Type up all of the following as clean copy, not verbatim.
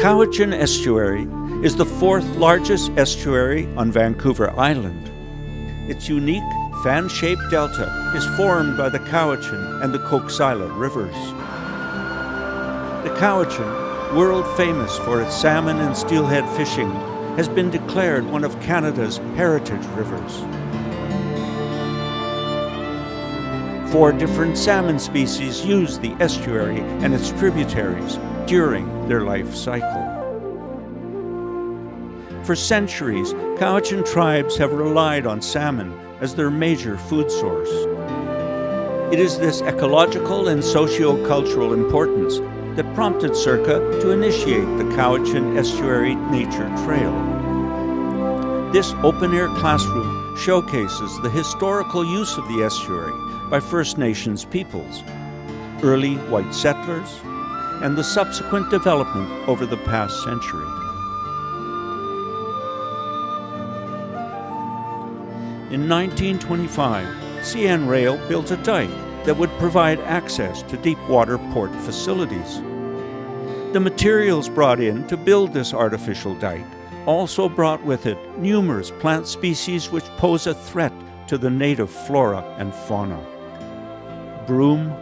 Cowichan Estuary is the fourth largest estuary on Vancouver Island. Its unique fan-shaped delta is formed by the Cowichan and the Coxsila rivers. The Cowichan, world famous for its salmon and steelhead fishing, has been declared one of Canada's heritage rivers. 4 different salmon species use the estuary and its tributaries during their life cycle. For centuries, Cowichan tribes have relied on salmon as their major food source. It is this ecological and socio-cultural importance that prompted CIRCA to initiate the Cowichan Estuary Nature Trail. This open-air classroom showcases the historical use of the estuary by First Nations peoples, early white settlers, and the subsequent development over the past century. In 1925, CN Rail built a dike that would provide access to deep-water port facilities. The materials brought in to build this artificial dike also brought with it numerous plant species which pose a threat to the native flora and fauna. Broom,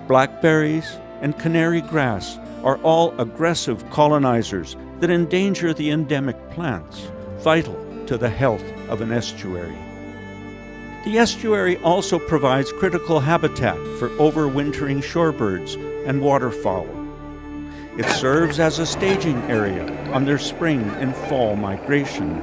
blackberries, and canary grass are all aggressive colonizers that endanger the endemic plants, vital to the health of an estuary. The estuary also provides critical habitat for overwintering shorebirds and waterfowl. It serves as a staging area on their spring and fall migration.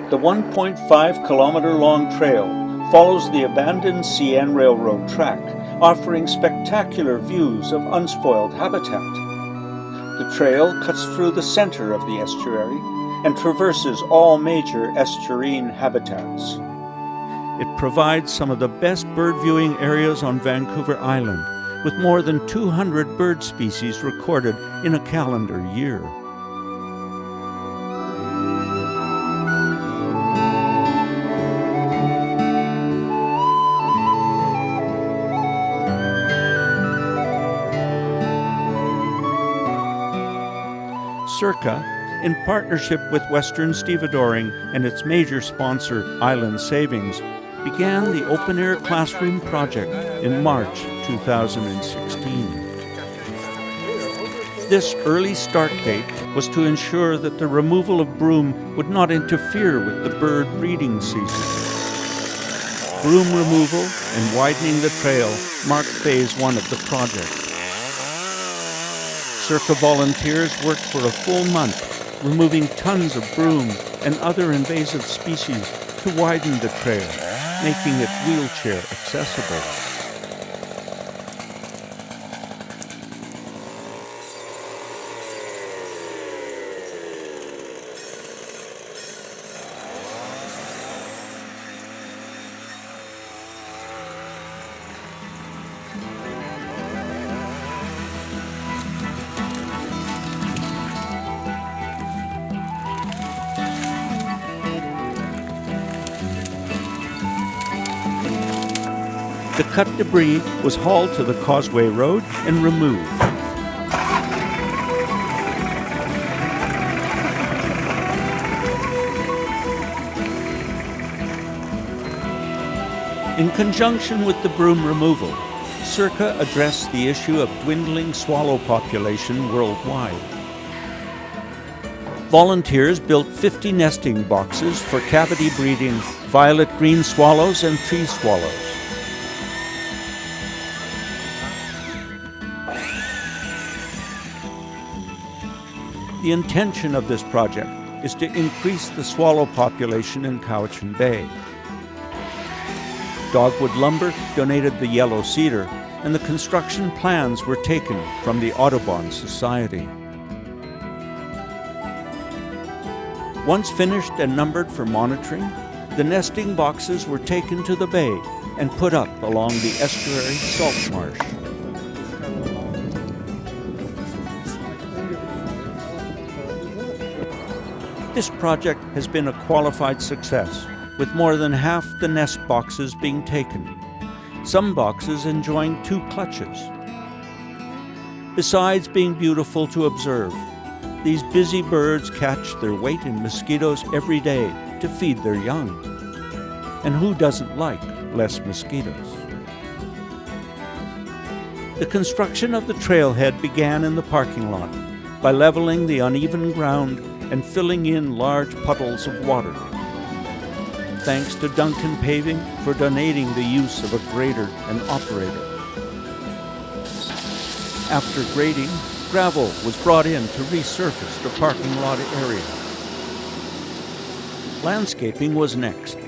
The 1.5-kilometer-long trail follows the abandoned CN Railroad track, offering spectacular views of unspoiled habitat. The trail cuts through the center of the estuary and traverses all major estuarine habitats. It provides some of the best bird viewing areas on Vancouver Island, with more than 200 bird species recorded in a calendar year. CIRCA, in partnership with Western Stevedoring and its major sponsor, Island Savings, began the open-air classroom project in March 2016. This early start date was to ensure that the removal of broom would not interfere with the bird breeding season. Broom removal and widening the trail marked phase 1 of the project. CIRCA volunteers worked for a full month, removing tons of broom and other invasive species to widen the trail, making it wheelchair accessible. The cut debris was hauled to the Causeway Road and removed. In conjunction with the broom removal, CIRCA addressed the issue of dwindling swallow population worldwide. Volunteers built 50 nesting boxes for cavity breeding violet green swallows and tree swallows. The intention of this project is to increase the swallow population in Cowichan Bay. Dogwood Lumber donated the yellow cedar, and the construction plans were taken from the Audubon Society. Once finished and numbered for monitoring, the nesting boxes were taken to the bay and put up along the estuary salt marsh. This project has been a qualified success, with more than half the nest boxes being taken. some boxes enjoying 2 clutches. Besides being beautiful to observe, these busy birds catch their weight in mosquitoes every day to feed their young. And who doesn't like less mosquitoes? The construction of the trailhead began in the parking lot by leveling the uneven ground and filling in large puddles of water. Thanks to Duncan Paving for donating the use of a grader and operator. After grading, gravel was brought in to resurface the parking lot area. Landscaping was next.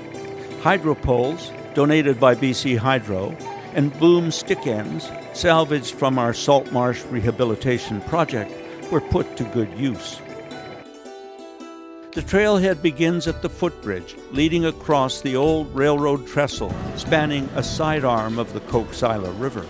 Hydro poles, donated by BC Hydro, and boom stick ends, salvaged from our salt marsh rehabilitation project, were put to good use. The trailhead begins at the footbridge, leading across the old railroad trestle, spanning a sidearm of the Coquihalla River.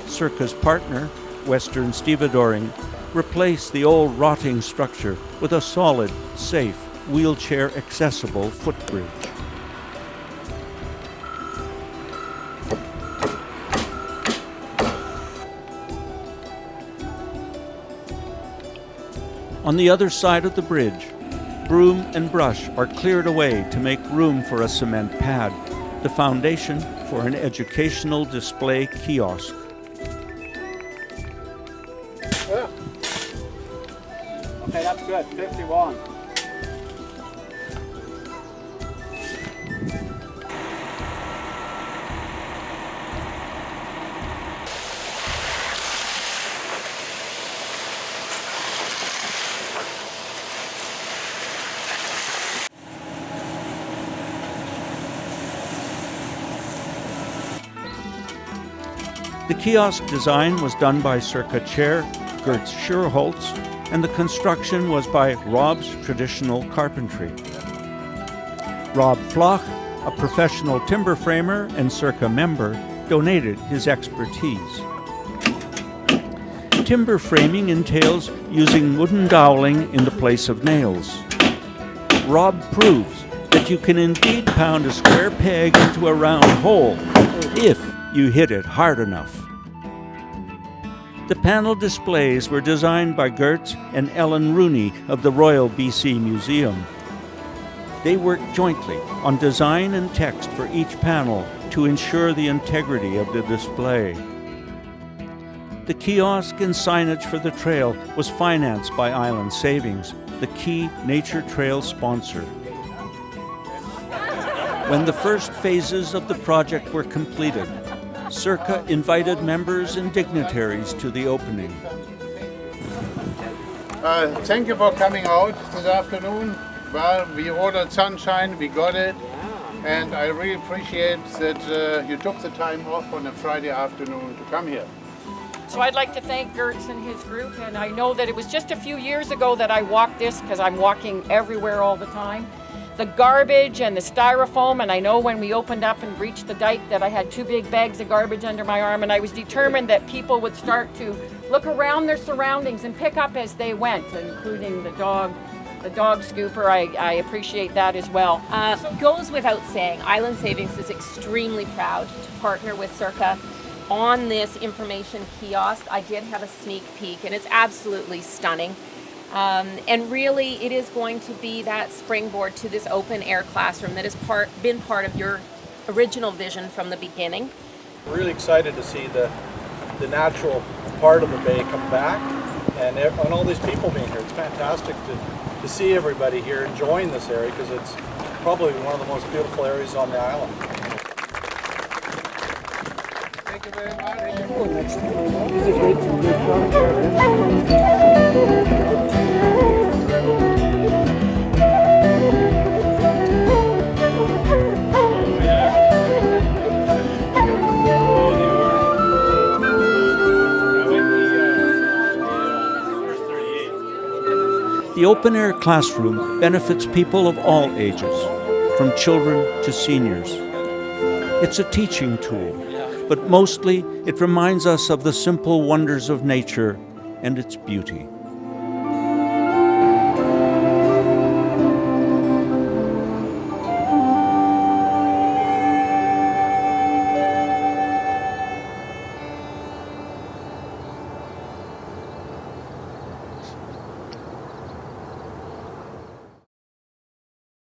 Circa's partner, Western Stevedoring, replaced the old rotting structure with a solid, safe, wheelchair-accessible footbridge. On the other side of the bridge, broom and brush are cleared away to make room for a cement pad, the foundation for an educational display kiosk. Yeah. Okay, that's good. 51. The kiosk design was done by Circa Chair Gert Schurholz, and the construction was by Rob's Traditional Carpentry. Rob Floch, a professional timber framer and Circa member, donated his expertise. Timber framing entails using wooden doweling in the place of nails. Rob proves that you can indeed pound a square peg into a round hole if you hit it hard enough. The panel displays were designed by Gert and Ellen Rooney of the Royal BC Museum. They worked jointly on design and text for each panel to ensure the integrity of the display. The kiosk and signage for the trail was financed by Island Savings, the key nature trail sponsor. When the first phases of the project were completed, Circa invited members and dignitaries to the opening. Thank you for coming out this afternoon. Well, we ordered sunshine, we got it, and I really appreciate that you took the time off on a Friday afternoon to come here. So I'd like to thank Gertz and his group, and I know that it was just a few years ago that I walked this because I'm walking everywhere all the time. The garbage and the styrofoam, and I know when we opened up and reached the dike that I had 2 big bags of garbage under my arm, and I was determined that people would start to look around their surroundings and pick up as they went, including the dog scooper. I appreciate that as well. Goes without saying, Island Savings is extremely proud to partner with Circa on this information kiosk. I did have a sneak peek, and it's absolutely stunning. And really, it is going to be that springboard to this open air classroom that has been part of your original vision from the beginning. We're really excited to see the natural part of the bay come back, and all these people being here. It's fantastic to see everybody here enjoying this area, because it's probably one of the most beautiful areas on the island. Thank you very much. The open-air classroom benefits people of all ages, from children to seniors. It's a teaching tool, but mostly it reminds us of the simple wonders of nature and its beauty.